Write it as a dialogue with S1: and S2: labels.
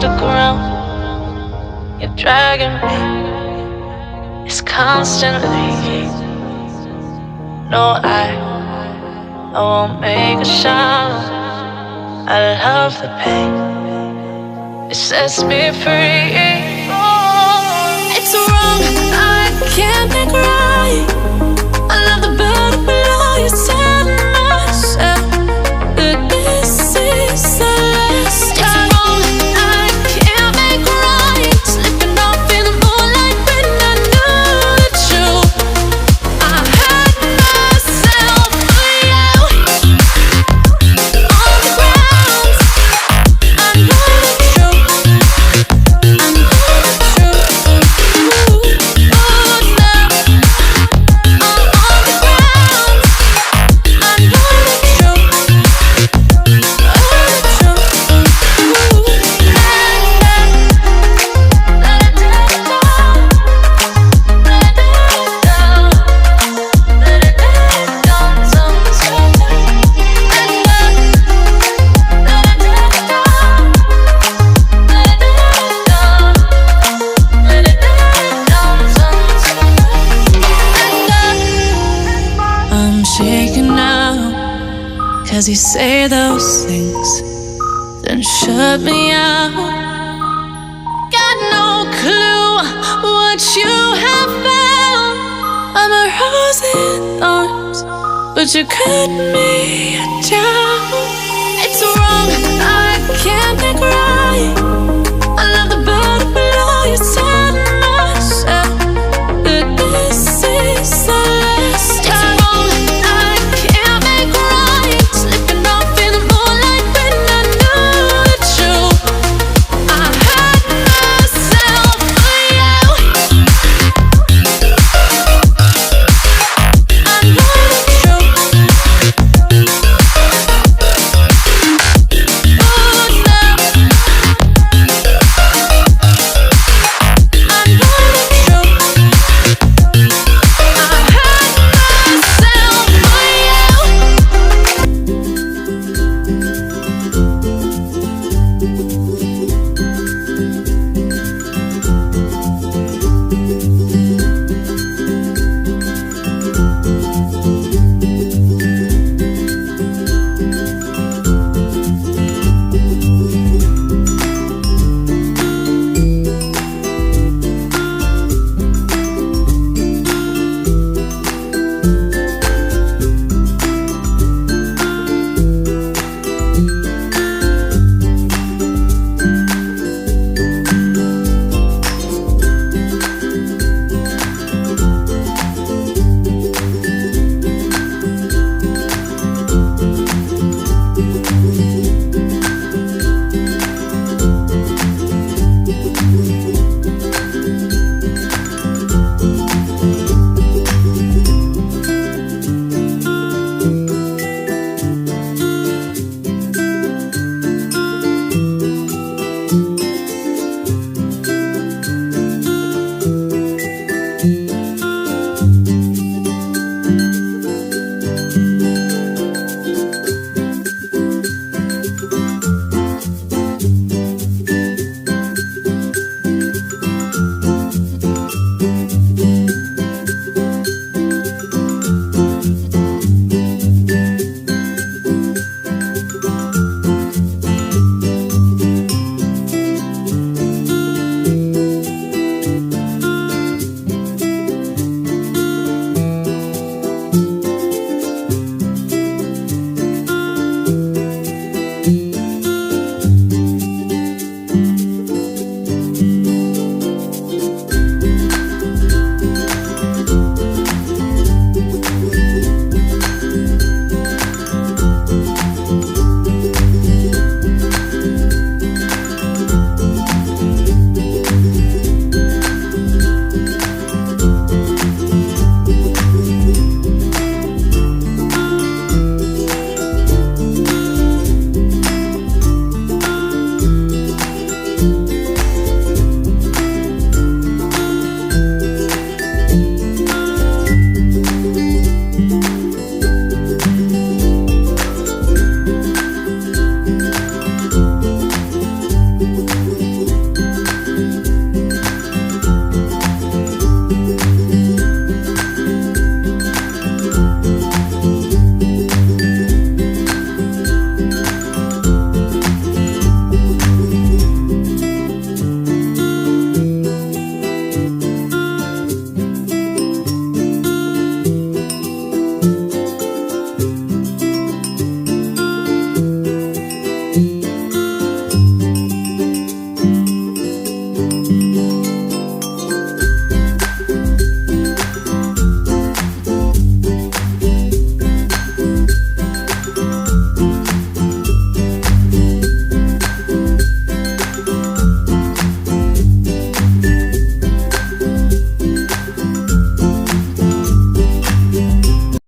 S1: the ground. You're dragging me. It's constantly. No, I won't make a sound. I love the pain. It sets me free. It's wrong, I can't make right. I love the bird below. You tell myself that this is the last time. It's wrong, I can't make right. Slipping off in the moonlight when I knew the truth. I hurt myself for you. On the ground, I know the truth. I know the truth. Ooh, now I'm on the ground. I know the truth. Oh, the truth. Ooh, let it down. Let it down. Let it down. Sometimes. Let it down. Let it down. Let it down sometimes. I'm shaking now, 'cause you say those things, then shut me out. Got no clue what you have found. I'm a rose in thorns, but you cut me down. It's wrong, I can't